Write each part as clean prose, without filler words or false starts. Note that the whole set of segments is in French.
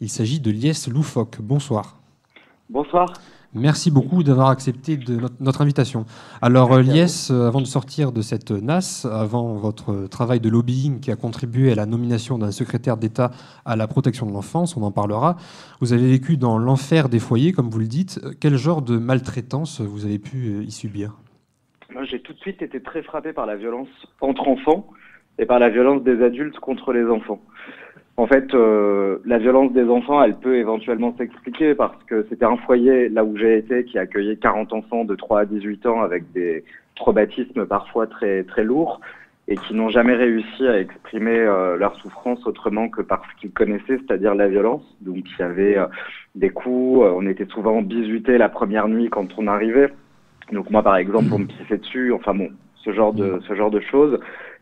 Il s'agit de Liès Loufoque. Bonsoir. Bonsoir. Merci beaucoup d'avoir accepté notre invitation. Alors Liès, avant de sortir de cette nasse, avant votre travail de lobbying qui a contribué à la nomination d'un secrétaire d'État à la protection de l'enfance, on en parlera, vous avez vécu dans l'enfer des foyers, comme vous le dites. Quel genre de maltraitance vous avez pu y subir ? Moi, j'ai tout de suite été très frappé par la violence entre enfants et par la violence des adultes contre les enfants. En fait, la violence des enfants, elle peut éventuellement s'expliquer parce que c'était un foyer, là où j'ai été, qui accueillait 40 enfants de 3 à 18 ans avec des traumatismes parfois très, très lourds et qui n'ont jamais réussi à exprimer leur souffrance autrement que par ce qu'ils connaissaient, c'est-à-dire la violence. Donc il y avait des coups, on était souvent bizutés la première nuit quand on arrivait. Donc moi, par exemple, on me pissait dessus, enfin bon, ce genre de choses.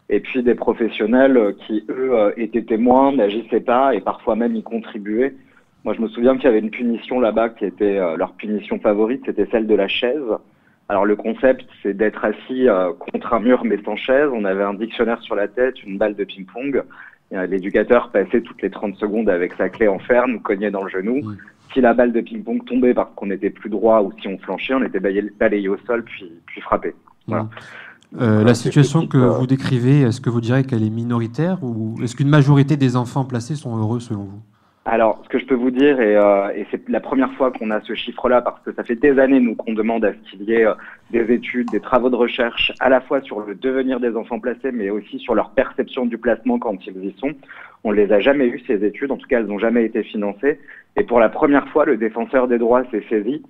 Et puis des professionnels qui, eux, étaient témoins, n'agissaient pas et parfois même y contribuaient. Moi, je me souviens qu'il y avait une punition là-bas qui était leur punition favorite, c'était celle de la chaise. Alors le concept, c'est d'être assis contre un mur mais sans chaise. On avait un dictionnaire sur la tête, une balle de ping-pong. L'éducateur passait toutes les 30 secondes avec sa clé en fer, nous cognait dans le genou. Si la balle de ping-pong tombait parce qu'on n'était plus droit ou si on flanchait, on était balayé au sol puis frappé. Voilà. La situation que vous décrivez, est-ce que vous direz qu'elle est minoritaire ou est-ce qu'une majorité des enfants placés sont heureux selon vous ? Alors, ce que je peux vous dire, et c'est la première fois qu'on a ce chiffre-là, parce que ça fait des années, nous, qu'on demande à ce qu'il y ait des études, des travaux de recherche, à la fois sur le devenir des enfants placés, mais aussi sur leur perception du placement quand ils y sont. On ne les a jamais eues, ces études, en tout cas, elles n'ont jamais été financées. Et pour la première fois, le défenseur des droits s'est saisi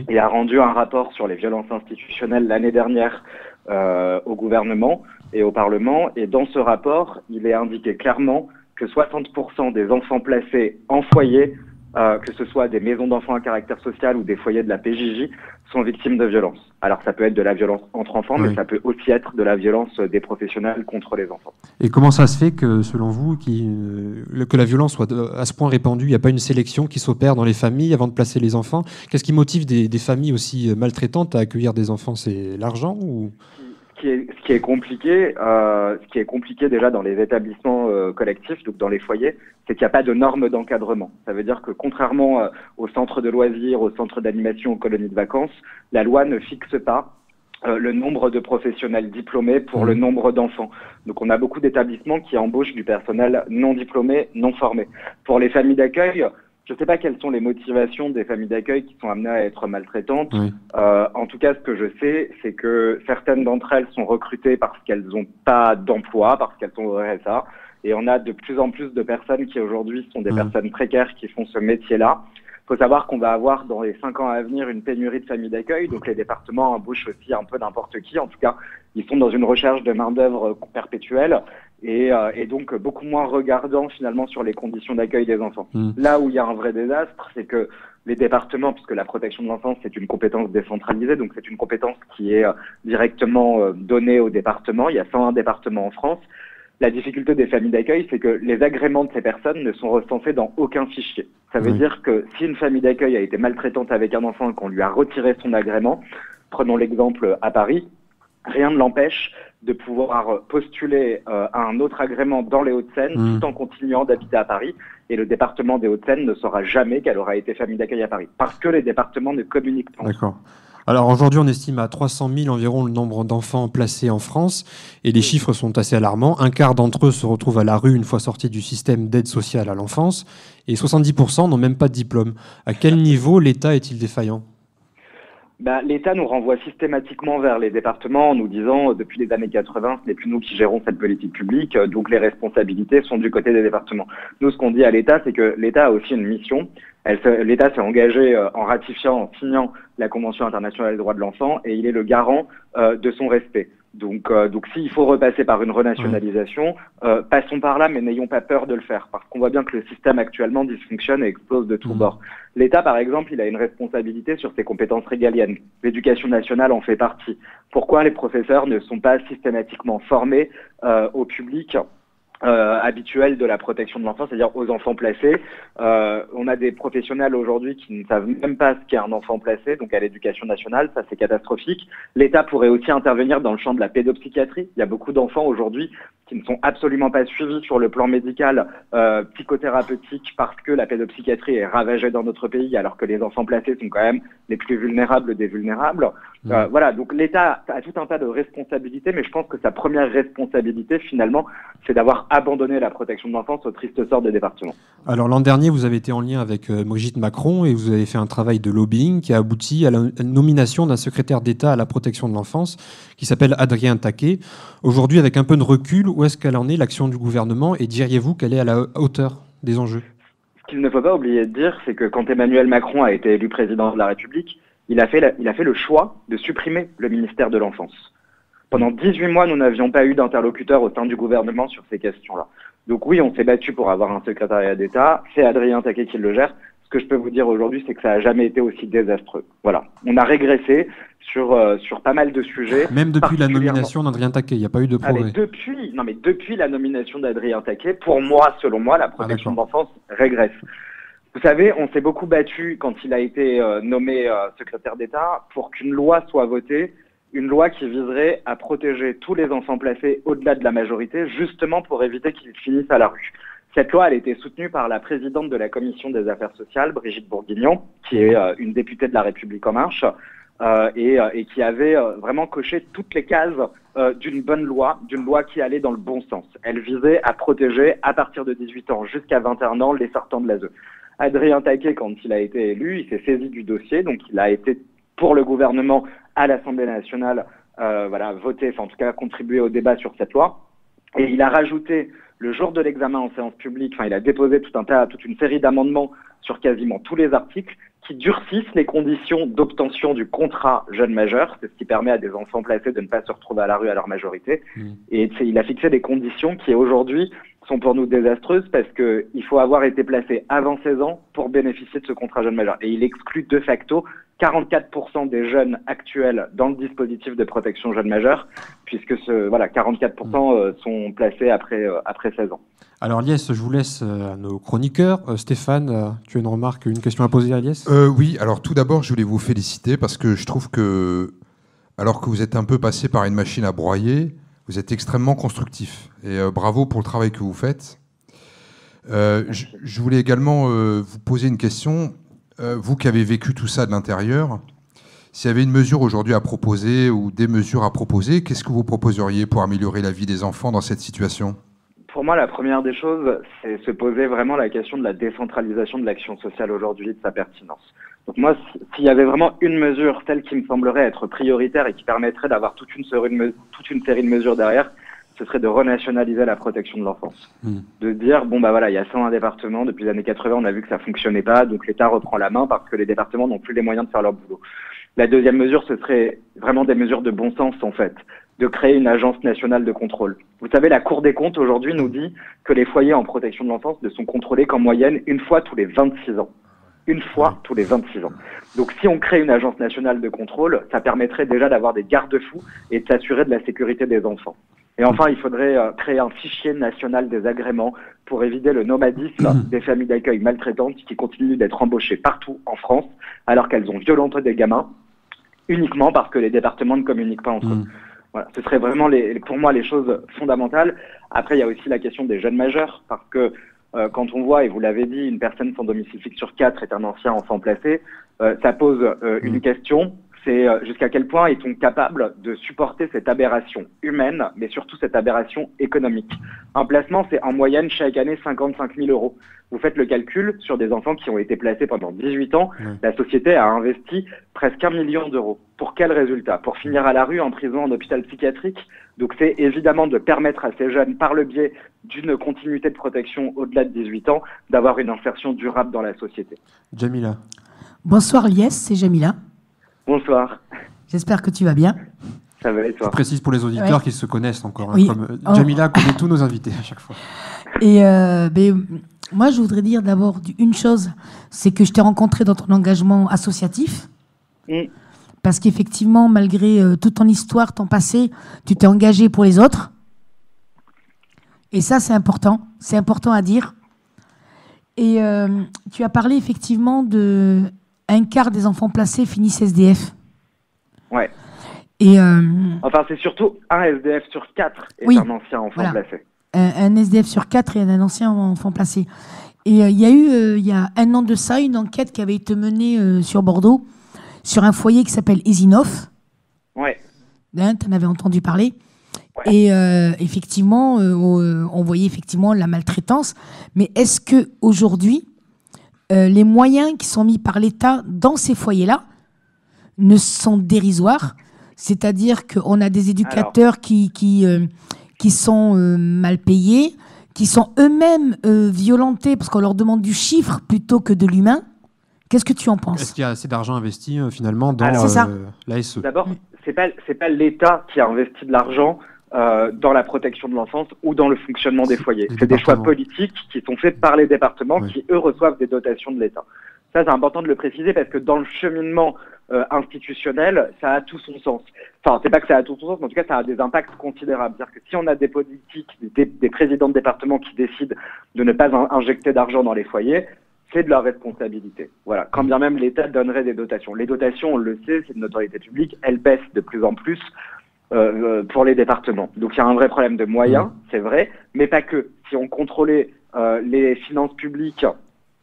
et a rendu un rapport sur les violences institutionnelles l'année dernière au gouvernement et au Parlement. Et dans ce rapport, il est indiqué clairement que 60% des enfants placés en foyer, que ce soit des maisons d'enfants à caractère social ou des foyers de la PJJ, sont victimes de violences. Alors ça peut être de la violence entre enfants, mais ça peut aussi être de la violence des professionnels contre les enfants. Et comment ça se fait que, selon vous, que la violence soit à ce point répandue ? Il n'y a pas une sélection qui s'opère dans les familles avant de placer les enfants ? Qu'est-ce qui motive des familles aussi maltraitantes à accueillir des enfants ? C'est l'argent ou... Ce qui est compliqué déjà dans les établissements collectifs, donc dans les foyers, c'est qu'il n'y a pas de normes d'encadrement. Ça veut dire que contrairement aux centres de loisirs, aux centres d'animation, aux colonies de vacances, la loi ne fixe pas le nombre de professionnels diplômés pour le nombre d'enfants. Donc on a beaucoup d'établissements qui embauchent du personnel non diplômé, non formé. Pour les familles d'accueil, je ne sais pas quelles sont les motivations des familles d'accueil qui sont amenées à être maltraitantes. En tout cas, ce que je sais, c'est que certaines d'entre elles sont recrutées parce qu'elles n'ont pas d'emploi, parce qu'elles sont au RSA. Et on a de plus en plus de personnes qui aujourd'hui sont des personnes précaires qui font ce métier-là. Il faut savoir qu'on va avoir dans les 5 ans à venir une pénurie de familles d'accueil. Donc les départements embauchent aussi un peu n'importe qui. En tout cas, ils sont dans une recherche de main-d'œuvre perpétuelle. Et donc beaucoup moins regardant finalement sur les conditions d'accueil des enfants. Là où il y a un vrai désastre, c'est que les départements, puisque la protection de l'enfance c'est une compétence décentralisée, donc c'est une compétence qui est directement donnée aux départements. Il y a 101 départements en France. La difficulté des familles d'accueil, c'est que les agréments de ces personnes ne sont recensés dans aucun fichier. Ça veut dire que si une famille d'accueil a été maltraitante avec un enfant et qu'on lui a retiré son agrément, prenons l'exemple à Paris, rien ne l'empêche de pouvoir postuler à un autre agrément dans les Hauts-de-Seine tout en continuant d'habiter à Paris. Et le département des Hauts-de-Seine ne saura jamais qu'elle aura été famille d'accueil à Paris. Parce que les départements ne communiquent pas. D'accord. Alors aujourd'hui, on estime à 300 000 environ le nombre d'enfants placés en France. Et les chiffres sont assez alarmants. Un quart d'entre eux se retrouvent à la rue une fois sortis du système d'aide sociale à l'enfance. Et 70% n'ont même pas de diplôme. À quel niveau l'État est-il défaillant ? L'État nous renvoie systématiquement vers les départements en nous disant depuis les années 80, ce n'est plus nous qui gérons cette politique publique, donc les responsabilités sont du côté des départements. Nous, ce qu'on dit à l'État, c'est que l'État a aussi une mission. L'État s'est engagé en ratifiant, en signant la Convention internationale des droits de l'enfant et il est le garant de son respect. Donc s'il faut repasser par une renationalisation, passons par là, mais n'ayons pas peur de le faire, parce qu'on voit bien que le système actuellement dysfonctionne et explose de tous bords. L'État, par exemple, il a une responsabilité sur ses compétences régaliennes. L'éducation nationale en fait partie. Pourquoi les professeurs ne sont pas systématiquement formés au public habituelle de la protection de l'enfant, c'est-à-dire aux enfants placés. On a des professionnels aujourd'hui qui ne savent même pas ce qu'est un enfant placé, donc à l'éducation nationale, ça c'est catastrophique. L'État pourrait aussi intervenir dans le champ de la pédopsychiatrie. Il y a beaucoup d'enfants aujourd'hui qui ne sont absolument pas suivis sur le plan médical, psychothérapeutique, parce que la pédopsychiatrie est ravagée dans notre pays, alors que les enfants placés sont quand même les plus vulnérables des vulnérables. Voilà, donc l'État a tout un tas de responsabilités, mais je pense que sa première responsabilité, finalement, c'est d'avoir abandonné la protection de l'enfance au triste sort des départements. Alors l'an dernier, vous avez été en lien avec Brigitte Macron et vous avez fait un travail de lobbying qui a abouti à la nomination d'un secrétaire d'État à la protection de l'enfance qui s'appelle Adrien Taquet. Aujourd'hui, avec un peu de recul, où est-ce qu'elle en est, l'action du gouvernement, et diriez-vous qu'elle est à la hauteur des enjeux ? Ce qu'il ne faut pas oublier de dire, c'est que quand Emmanuel Macron a été élu président de la République, il a fait le choix de supprimer le ministère de l'Enfance. Pendant 18 mois, nous n'avions pas eu d'interlocuteur au sein du gouvernement sur ces questions-là. Donc oui, on s'est battu pour avoir un secrétariat d'État. C'est Adrien Taquet qui le gère. Ce que je peux vous dire aujourd'hui, c'est que ça n'a jamais été aussi désastreux. Voilà. On a régressé sur pas mal de sujets. Même depuis la nomination d'Adrien Taquet, il n'y a pas eu de progrès. Depuis la nomination d'Adrien Taquet, pour moi, selon moi, la protection de l'enfance régresse. Vous savez, on s'est beaucoup battu quand il a été nommé secrétaire d'État pour qu'une loi soit votée, une loi qui viserait à protéger tous les enfants placés au-delà de la majorité, justement pour éviter qu'ils finissent à la rue. Cette loi, elle a été soutenue par la présidente de la Commission des Affaires sociales, Brigitte Bourguignon, qui est une députée de La République En Marche, et qui avait vraiment coché toutes les cases d'une bonne loi, d'une loi qui allait dans le bon sens. Elle visait à protéger, à partir de 18 ans jusqu'à 21 ans, les sortants de l'ASE. Adrien Taquet, quand il a été élu, il s'est saisi du dossier, donc il a été pour le gouvernement à l'Assemblée nationale, voté, enfin en tout cas contribué au débat sur cette loi. Et il a rajouté, le jour de l'examen en séance publique, il a déposé toute une série d'amendements sur quasiment tous les articles qui durcissent les conditions d'obtention du contrat jeune majeur. C'est ce qui permet à des enfants placés de ne pas se retrouver à la rue à leur majorité. Et il a fixé des conditions qui aujourd'hui sont pour nous désastreuses parce qu'il faut avoir été placé avant 16 ans pour bénéficier de ce contrat jeune majeur. Et il exclut de facto 44% des jeunes actuels dans le dispositif de protection jeune majeur, puisque 44% sont placés après 16 ans. Alors Liès, je vous laisse à nos chroniqueurs. Stéphane, tu as une question à poser à Liès ? Oui, alors tout d'abord, je voulais vous féliciter parce que je trouve que, alors que vous êtes un peu passé par une machine à broyer, vous êtes extrêmement constructif. Et bravo pour le travail que vous faites. Je voulais également vous poser une question. Vous qui avez vécu tout ça de l'intérieur, s'il y avait une mesure aujourd'hui à proposer ou des mesures à proposer, qu'est-ce que vous proposeriez pour améliorer la vie des enfants dans cette situation ? Pour moi, la première des choses, c'est se poser vraiment la question de la décentralisation de l'action sociale aujourd'hui et de sa pertinence. Donc moi, s'il y avait vraiment une mesure, celle qui me semblerait être prioritaire et qui permettrait d'avoir toute une série de mesures derrière, ce serait de renationaliser la protection de l'enfance. De dire, il y a 101 départements, depuis les années 80, on a vu que ça fonctionnait pas, donc l'État reprend la main parce que les départements n'ont plus les moyens de faire leur boulot. La deuxième mesure, ce serait vraiment des mesures de bon sens, en fait, de créer une agence nationale de contrôle. Vous savez, la Cour des comptes, aujourd'hui, nous dit que les foyers en protection de l'enfance ne sont contrôlés qu'en moyenne une fois tous les 26 ans. Une fois tous les 26 ans. Donc si on crée une agence nationale de contrôle, ça permettrait déjà d'avoir des garde-fous et de s'assurer de la sécurité des enfants. Et enfin, il faudrait créer un fichier national des agréments pour éviter le nomadisme des familles d'accueil maltraitantes qui continuent d'être embauchées partout en France alors qu'elles ont violenté des gamins uniquement parce que les départements ne communiquent pas entre eux. Voilà, ce serait vraiment pour moi les choses fondamentales. Après, il y a aussi la question des jeunes majeurs parce que quand on voit, et vous l'avez dit, une personne sans domicile fixe sur 4 est un ancien enfant placé, ça pose une question. C'est jusqu'à quel point est-on capable de supporter cette aberration humaine, mais surtout cette aberration économique. Un placement, c'est en moyenne chaque année 55 000 euros. Vous faites le calcul sur des enfants qui ont été placés pendant 18 ans. La société a investi presque 1 million d'euros. Pour quel résultat ? Pour finir à la rue, en prison, en hôpital psychiatrique. Donc c'est évidemment de permettre à ces jeunes, par le biais d'une continuité de protection au-delà de 18 ans, d'avoir une insertion durable dans la société. Jamila. Bonsoir Liès, c'est Jamila. Bonsoir. J'espère que tu vas bien. Ça va et toi ? Je précise pour les auditeurs qu'ils se connaissent encore. Oui. Jamila connaît tous nos invités à chaque fois. Et moi, je voudrais dire d'abord une chose, c'est que je t'ai rencontré dans ton engagement associatif. Parce qu'effectivement, malgré toute ton histoire, ton passé, tu t'es engagé pour les autres. Et ça, c'est important. C'est important à dire. Et tu as parlé effectivement de un quart des enfants placés finissent SDF. Ouais. Et enfin, c'est surtout un SDF sur 4 est un ancien enfant placé. Un SDF sur 4 est un ancien enfant placé. Et il y a eu, il y a un an de ça, une enquête qui avait été menée sur Bordeaux, sur un foyer qui s'appelle Ezinov. Ouais. Hein, tu en avais entendu parler. Ouais. Et effectivement, on voyait effectivement la maltraitance. Mais est-ce qu'aujourd'hui, les moyens qui sont mis par l'État dans ces foyers-là ne sont dérisoires? C'est-à-dire qu'on a des éducateurs qui sont mal payés, qui sont eux-mêmes violentés parce qu'on leur demande du chiffre plutôt que de l'humain. Qu'est-ce que tu en penses? Est-ce qu'il y a assez d'argent investi finalement dans l'ASE? D'abord, c'est pas l'État qui a investi de l'argent dans la protection de l'enfance ou dans le fonctionnement des foyers. C'est des choix politiques qui sont faits par les départements qui, eux, reçoivent des dotations de l'État. Ça, c'est important de le préciser parce que dans le cheminement institutionnel, ça a tout son sens. Enfin, c'est pas que ça a tout son sens, mais en tout cas, ça a des impacts considérables. C'est-à-dire que si on a des politiques, des présidents de département qui décident de ne pas injecter d'argent dans les foyers, c'est de leur responsabilité. Voilà. Quand bien même l'État donnerait des dotations. Les dotations, on le sait, c'est de notoriété publique, elles baissent de plus en plus pour les départements. Donc il y a un vrai problème de moyens, c'est vrai, mais pas que. Si on contrôlait les finances publiques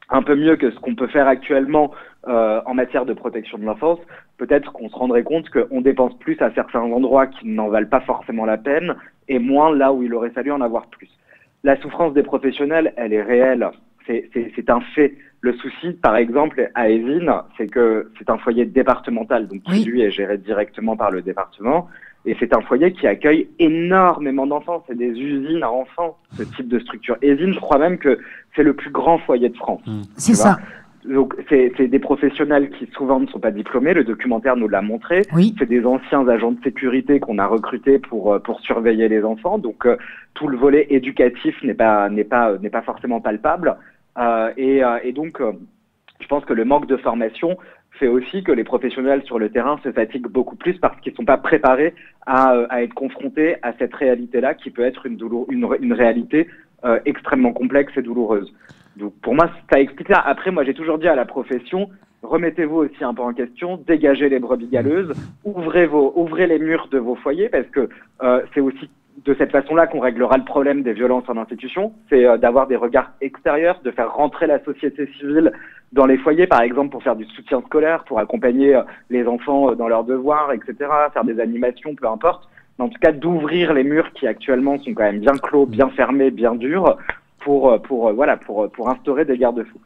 un peu mieux que ce qu'on peut faire actuellement en matière de protection de l'enfance, peut-être qu'on se rendrait compte qu'on dépense plus à certains endroits qui n'en valent pas forcément la peine et moins là où il aurait fallu en avoir plus. La souffrance des professionnels, elle est réelle. C'est un fait. Le souci, par exemple, à Évine, c'est que c'est un foyer départemental, donc qui lui est géré directement par le département. Et c'est un foyer qui accueille énormément d'enfants. C'est des usines à enfants, ce type de structure. Évine, je crois même que c'est le plus grand foyer de France. C'est ça. Donc, c'est des professionnels qui souvent ne sont pas diplômés. Le documentaire nous l'a montré. Oui. C'est des anciens agents de sécurité qu'on a recrutés pour surveiller les enfants. Donc, tout le volet éducatif n'est pas forcément palpable. Et donc, je pense que le manque de formation fait aussi que les professionnels sur le terrain se fatiguent beaucoup plus parce qu'ils ne sont pas préparés à être confrontés à cette réalité-là qui peut être une réalité extrêmement complexe et douloureuse. Donc pour moi, ça explique ça. Après, moi, j'ai toujours dit à la profession, remettez-vous aussi un peu en question, dégagez les brebis galeuses, ouvrez les murs de vos foyers parce que c'est aussi de cette façon-là qu'on réglera le problème des violences en institution, c'est d'avoir des regards extérieurs, de faire rentrer la société civile dans les foyers, par exemple, pour faire du soutien scolaire, pour accompagner les enfants dans leurs devoirs, etc., faire des animations, peu importe. Mais en tout cas, d'ouvrir les murs qui actuellement sont quand même bien clos, bien fermés, bien durs, pour instaurer des garde-fous.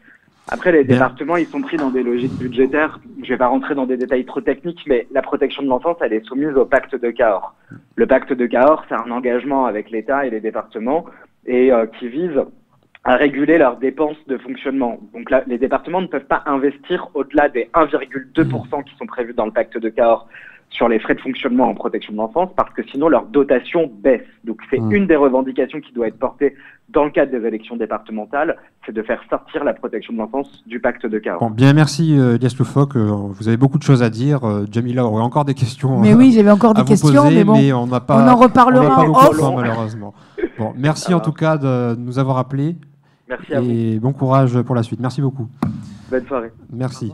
Après, les départements, ils sont pris dans des logiques budgétaires. Je vais pas rentrer dans des détails trop techniques, mais la protection de l'enfance, elle est soumise au pacte de Cahors. Le pacte de Cahors, c'est un engagement avec l'État et les départements et qui vise à réguler leurs dépenses de fonctionnement. Donc là, les départements ne peuvent pas investir au-delà des 1,2% qui sont prévus dans le pacte de Cahors sur les frais de fonctionnement en protection de l'enfance parce que sinon leur dotation baisse. Donc c'est une des revendications qui doit être portée dans le cadre des élections départementales, c'est de faire sortir la protection de l'enfance du pacte de Cahors. Bon, bien, merci Lies Loufoque. Vous avez beaucoup de choses à dire. Jamila aurait encore des questions. Mais oui, j'avais encore des questions, poser, mais bon, mais on en reparlera en off. off, malheureusement. Bon, merci en tout cas de nous avoir appelés. Merci à vous. Et bon courage pour la suite. Merci beaucoup. Bonne soirée. Merci.